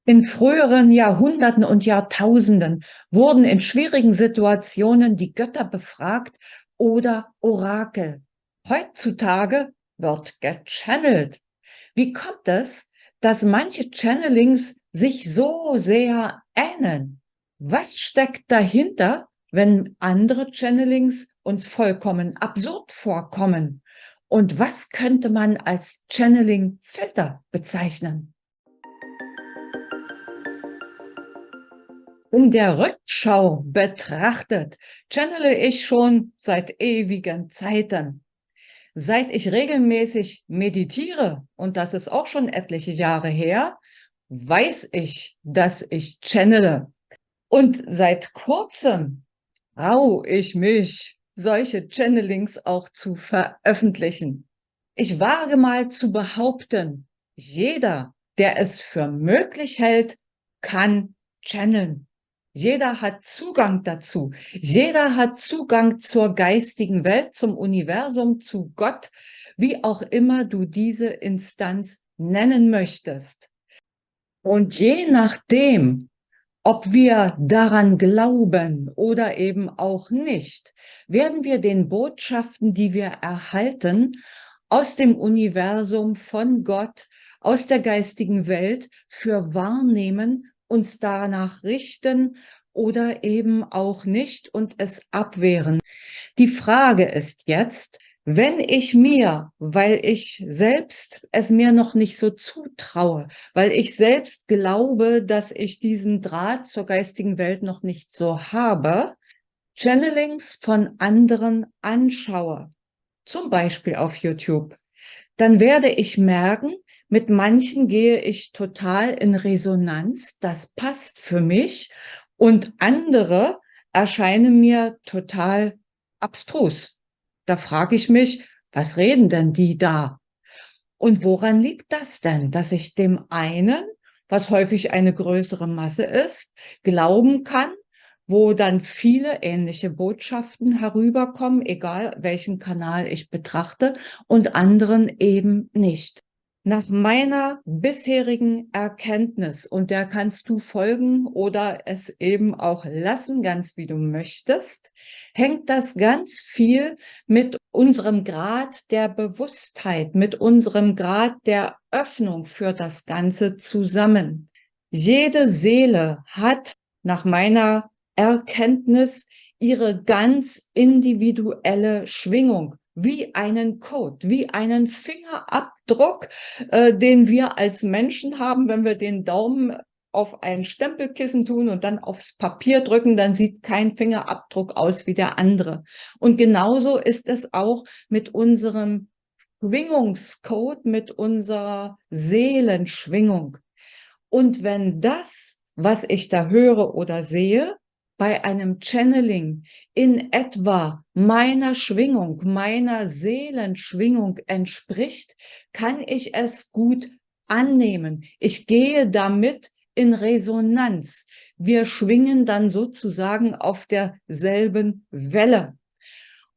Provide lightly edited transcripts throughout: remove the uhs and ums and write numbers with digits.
In früheren Jahrhunderten und Jahrtausenden wurden in schwierigen Situationen die Götter befragt oder Orakel. Heutzutage wird gechannelt. Wie kommt es, dass manche Channelings sich so sehr ähneln? Was steckt dahinter, wenn andere Channelings uns vollkommen absurd vorkommen? Und was könnte man als Channeling-Filter bezeichnen? In der Rückschau betrachtet, channele ich schon seit ewigen Zeiten. Seit ich regelmäßig meditiere, und das ist auch schon etliche Jahre her, weiß ich, dass ich channele. Und seit kurzem traue ich mich, solche Channelings auch zu veröffentlichen. Ich wage mal zu behaupten, jeder, der es für möglich hält, kann channeln. Jeder hat Zugang dazu. Jeder hat Zugang zur geistigen Welt, zum Universum, zu Gott, wie auch immer du diese Instanz nennen möchtest. Und je nachdem, ob wir daran glauben oder eben auch nicht, werden wir den Botschaften, die wir erhalten, aus dem Universum, von Gott, aus der geistigen Welt für wahrnehmen, uns danach richten oder eben auch nicht und es abwehren. Die Frage ist jetzt, wenn ich mir, weil ich selbst es mir noch nicht so zutraue, weil ich selbst glaube, dass ich diesen Draht zur geistigen Welt noch nicht so habe, Channelings von anderen anschaue, zum Beispiel auf YouTube, dann werde ich merken, mit manchen gehe ich total in Resonanz, das passt für mich, und andere erscheinen mir total abstrus. Da frage ich mich, was reden denn die da? Und woran liegt das denn, dass ich dem einen, was häufig eine größere Masse ist, glauben kann, wo dann viele ähnliche Botschaften herüberkommen, egal welchen Kanal ich betrachte, und anderen eben nicht? Nach meiner bisherigen Erkenntnis, und der kannst du folgen oder es eben auch lassen, ganz wie du möchtest, hängt das ganz viel mit unserem Grad der Bewusstheit, mit unserem Grad der Öffnung für das Ganze zusammen. Jede Seele hat nach meiner Erkenntnis ihre ganz individuelle Schwingung, wie einen Code, wie einen Fingerabdruck, den wir als Menschen haben, wenn wir den Daumen auf ein Stempelkissen tun und dann aufs Papier drücken, dann sieht kein Fingerabdruck aus wie der andere. Und genauso ist es auch mit unserem Schwingungscode, mit unserer Seelenschwingung. Und wenn das, was ich da höre oder sehe, bei einem Channeling in etwa meiner Schwingung, meiner Seelenschwingung entspricht, kann ich es gut annehmen. Ich gehe damit in Resonanz. Wir schwingen dann sozusagen auf derselben Welle.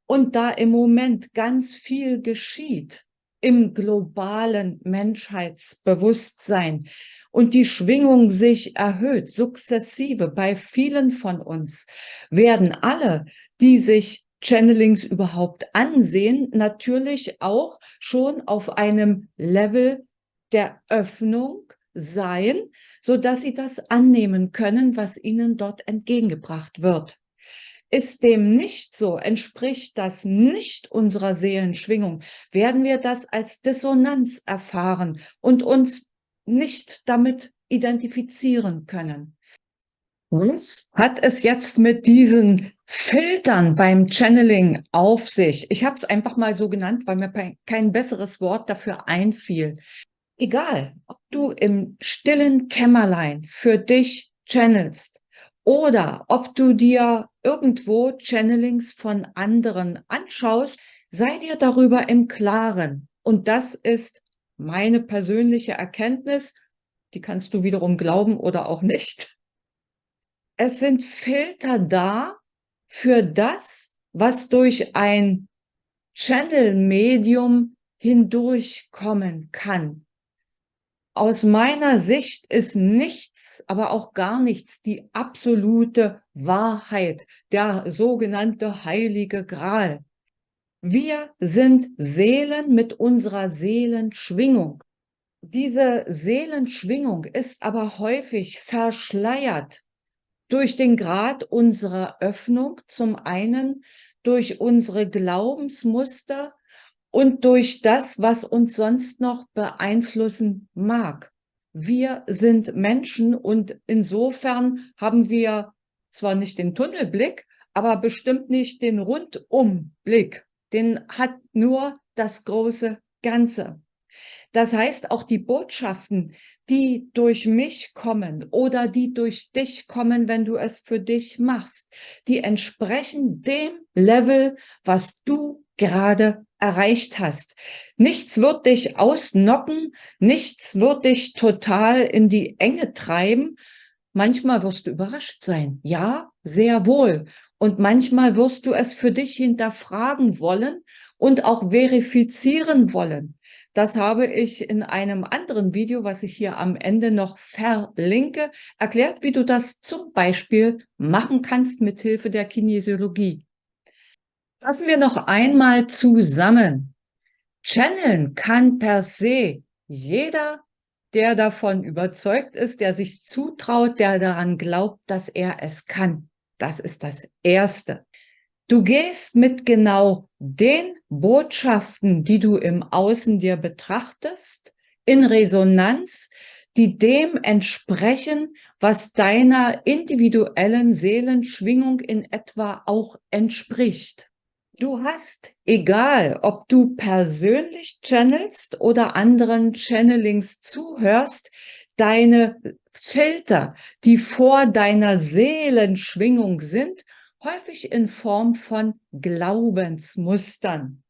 Und da im Moment ganz viel geschieht im globalen Menschheitsbewusstsein und die Schwingung sich erhöht, sukzessive bei vielen von uns, werden alle, die sich Channelings überhaupt ansehen, natürlich auch schon auf einem Level der Öffnung sein, so dass sie das annehmen können, was ihnen dort entgegengebracht wird. Ist dem nicht so, entspricht das nicht unserer Seelenschwingung, werden wir das als Dissonanz erfahren und uns nicht damit identifizieren können. Was hat es jetzt mit diesen Filtern beim Channeling auf sich? Ich habe es einfach mal so genannt, weil mir kein besseres Wort dafür einfiel. Egal, ob du im stillen Kämmerlein für dich channelst oder ob du dir irgendwo Channelings von anderen anschaust, sei dir darüber im Klaren. Und das ist meine persönliche Erkenntnis. Die kannst du wiederum glauben oder auch nicht. Es sind Filter da für das, was durch ein Channel-Medium hindurchkommen kann. Aus meiner Sicht ist nichts, aber auch gar nichts die absolute Wahrheit, der sogenannte Heilige Gral. Wir sind Seelen mit unserer Seelenschwingung. Diese Seelenschwingung ist aber häufig verschleiert durch den Grad unserer Öffnung, zum einen durch unsere Glaubensmuster und durch das, was uns sonst noch beeinflussen mag. Wir sind Menschen und insofern haben wir zwar nicht den Tunnelblick, aber bestimmt nicht den Rundumblick. Den hat nur das große Ganze. Das heißt, auch die Botschaften, die durch mich kommen oder die durch dich kommen, wenn du es für dich machst, die entsprechen dem Level, was du gerade erreicht hast. Nichts wird dich ausnocken, nichts wird dich total in die Enge treiben. Manchmal wirst du überrascht sein. Ja, sehr wohl. Und manchmal wirst du es für dich hinterfragen wollen und auch verifizieren wollen. Das habe ich in einem anderen Video, was ich hier am Ende noch verlinke, erklärt, wie du das zum Beispiel machen kannst mit Hilfe der Kinesiologie. Fassen wir noch einmal zusammen. Channeln kann per se jeder, der davon überzeugt ist, der sich zutraut, der daran glaubt, dass er es kann. Das ist das Erste. Du gehst mit genau den Botschaften, die du im Außen dir betrachtest, in Resonanz, die dem entsprechen, was deiner individuellen Seelenschwingung in etwa auch entspricht. Du hast, egal ob du persönlich channelst oder anderen Channelings zuhörst, deine Filter, die vor deiner Seelenschwingung sind, häufig in Form von Glaubensmustern.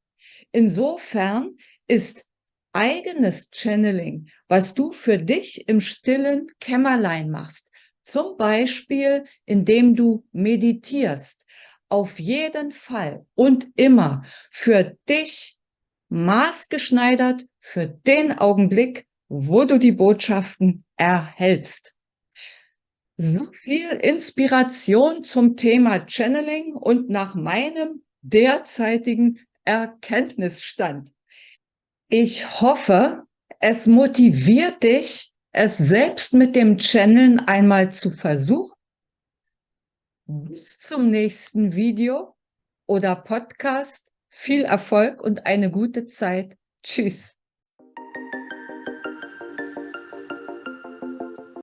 Insofern ist eigenes Channeling, was du für dich im stillen Kämmerlein machst, zum Beispiel indem du meditierst, auf jeden Fall und immer für dich maßgeschneidert für den Augenblick, wo du die Botschaften erhältst. So viel Inspiration zum Thema Channeling und nach meinem derzeitigen Erkenntnisstand. Ich hoffe, es motiviert dich, es selbst mit dem Channeln einmal zu versuchen. Bis zum nächsten Video oder Podcast. Viel Erfolg und eine gute Zeit. Tschüss.